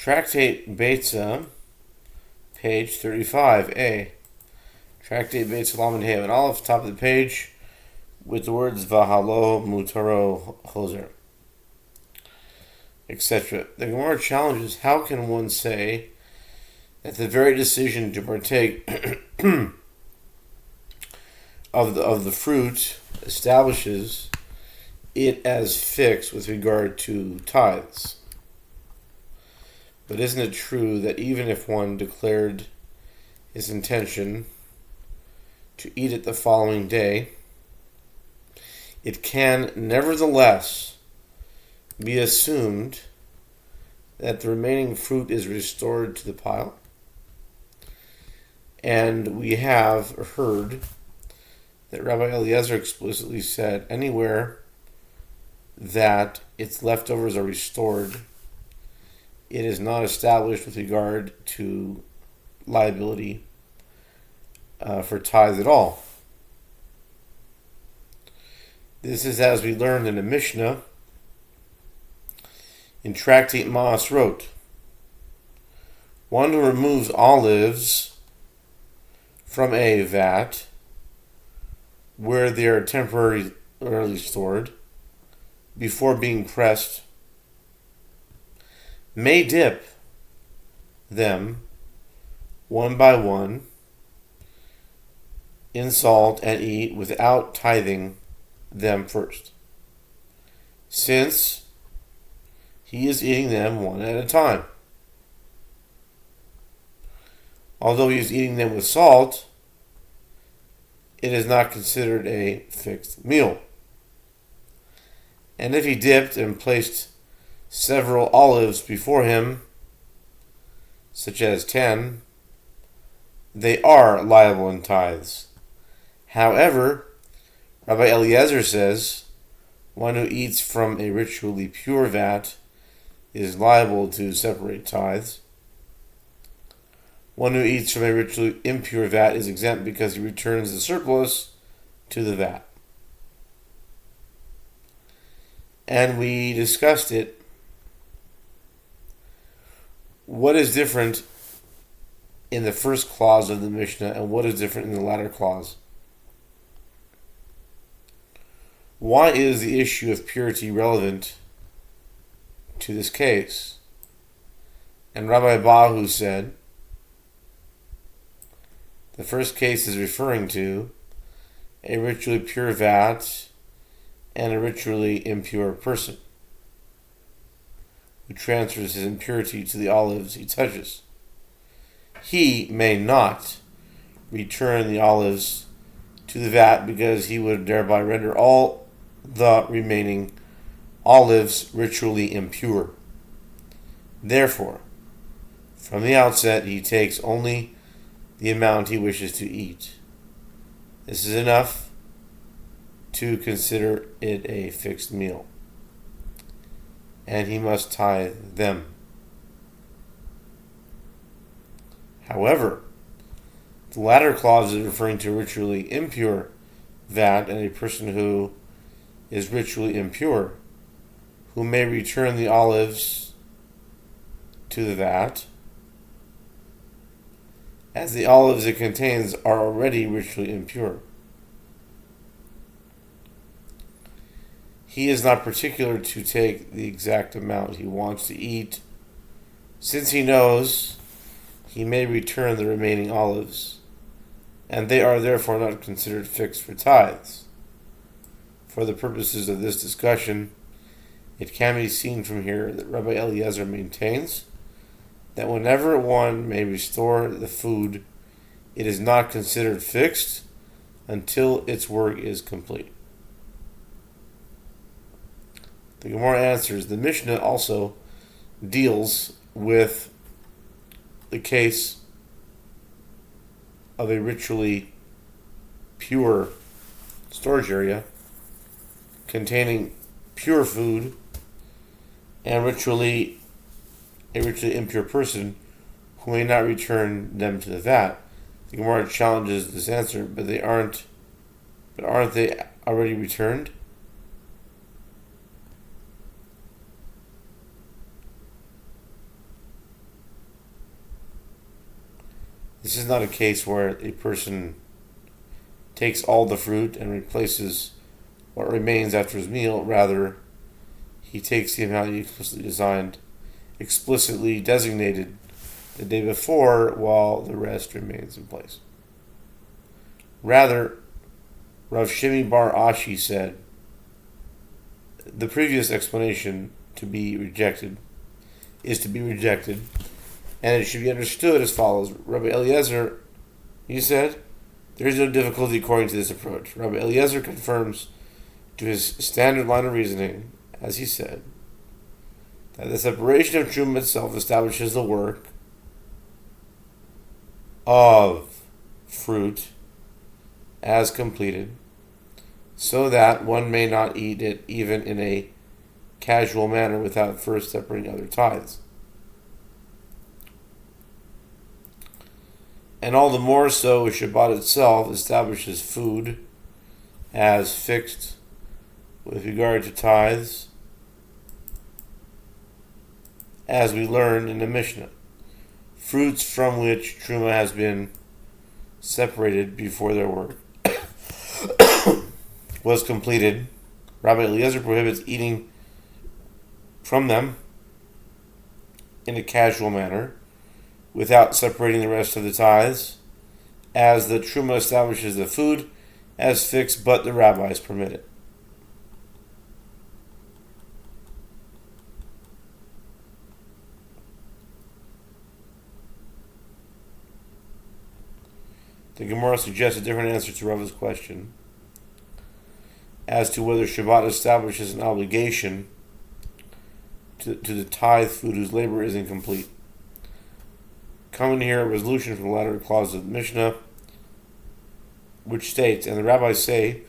Tractate Beitzah, page 35a. Tractate Beitzah Lamed Hey, and all off the top of the page with the words Vahalo Mutaro Hoser, etc. The Gemara challenges, how can one say that the very decision to partake of the fruit establishes it as fixed with regard to tithes? But isn't it true that even if one declared his intention to eat it the following day, it can nevertheless be assumed that the remaining fruit is restored to the pile? And we have heard that Rabbi Eliezer explicitly said anywhere that its leftovers are restored, it is not established with regard to liability for tithes at all. This is as we learned in the Mishnah in Tractate Maas wrote, one who removes olives from a vat where they are temporarily stored before being pressed may dip them one by one in salt and eat without tithing them first, since he is eating them one at a time. Although he is eating them with salt, it is not considered a fixed meal. And if he dipped and placed several olives before him, such as 10, they are liable in tithes. However, Rabbi Eliezer says one who eats from a ritually pure vat is liable to separate tithes. One who eats from a ritually impure vat is exempt because he returns the surplus to the vat. And we discussed it. What is different in the first clause of the Mishnah and what is different in the latter clause? Why is the issue of purity relevant to this case? And Rabbi Bahu said, the first case is referring to a ritually pure vat and a ritually impure person who transfers his impurity to the olives he touches. He may not return the olives to the vat because he would thereby render all the remaining olives ritually impure. Therefore, from the outset, he takes only the amount he wishes to eat. This is enough to consider it a fixed meal, and he must tithe them. However, the latter clause is referring to a ritually impure vat and a person who is ritually impure, who may return the olives to the vat, as the olives it contains are already ritually impure. He is not particular to take the exact amount he wants to eat, since he knows he may return the remaining olives, and they are therefore not considered fixed for tithes. For the purposes of this discussion, it can be seen from here that Rabbi Eliezer maintains that whenever one may restore the food, it is not considered fixed until its work is complete. The Gemara answers, the Mishnah also deals with the case of a ritually pure storage area containing pure food and a ritually impure person who may not return them to the vat. The Gemara challenges this answer, but aren't they already returned? This is not a case where a person takes all the fruit and replaces what remains after his meal. Rather, he takes the amount he explicitly designated the day before, while the rest remains in place. Rather, Rav Shimi bar Ashi said, the previous explanation is to be rejected, and it should be understood as follows. Rabbi Eliezer, he said, there is no difficulty according to this approach. Rabbi Eliezer confirms to his standard line of reasoning, as he said, that the separation of Truma itself establishes the work of fruit as completed, so that one may not eat it even in a casual manner without first separating other tithes. And all the more so, Shabbat itself establishes food as fixed with regard to tithes, as we learned in the Mishnah. Fruits from which Truma has been separated before their work was completed. Rabbi Eliezer prohibits eating from them in a casual manner without separating the rest of the tithes, as the Truma establishes the food as fixed, but the rabbis permit it. The Gemara suggests a different answer to Rava's question as to whether Shabbat establishes an obligation to the tithe food whose labor is incomplete. Coming here, a resolution from the latter clause of the Mishnah, which states, and the rabbis say,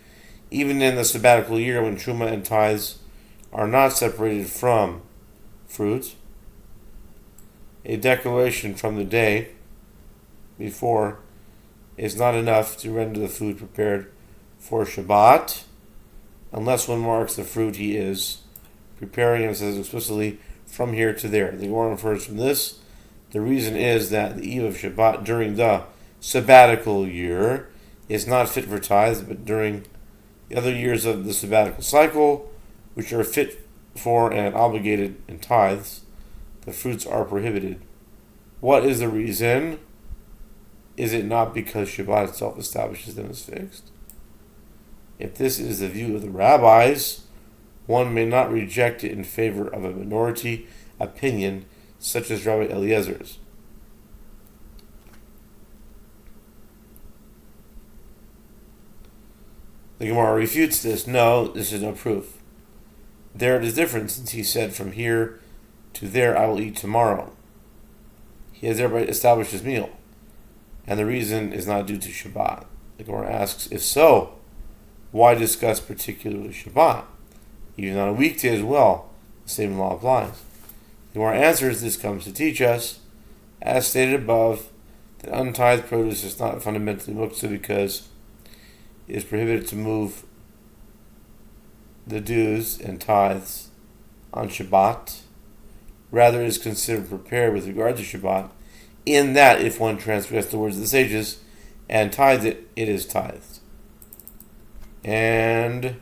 even in the sabbatical year when Truma and tithes are not separated from fruit, a declaration from the day before is not enough to render the food prepared for Shabbat, unless one marks the fruit he is preparing and says explicitly from here to there. The Gemara refers from this. The reason is that the eve of Shabbat during the sabbatical year is not fit for tithes, but during the other years of the sabbatical cycle, which are fit for and obligated in tithes, the fruits are prohibited. What is the reason? Is it not because Shabbat itself establishes them as fixed? If this is the view of the rabbis, one may not reject it in favor of a minority opinion such as Rabbi Eliezer's. The Gemara refutes this. No, this is no proof. There it is different, since he said, from here to there I will eat tomorrow. He has thereby established his meal, and the reason is not due to Shabbat. The Gemara asks, if so, why discuss particularly Shabbat? Even on a weekday as well, the same law applies. The Gemara answers, this comes to teach us, as stated above, that untithed produce is not fundamentally muktzah because it is prohibited to move the dues and tithes on Shabbat. Rather, it is considered prepared with regard to Shabbat, in that if one transgressed the words of the sages and tithes it, it is tithed. And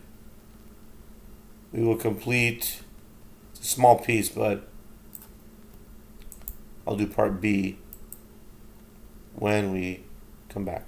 we will complete a small piece, but I'll do part B when we come back.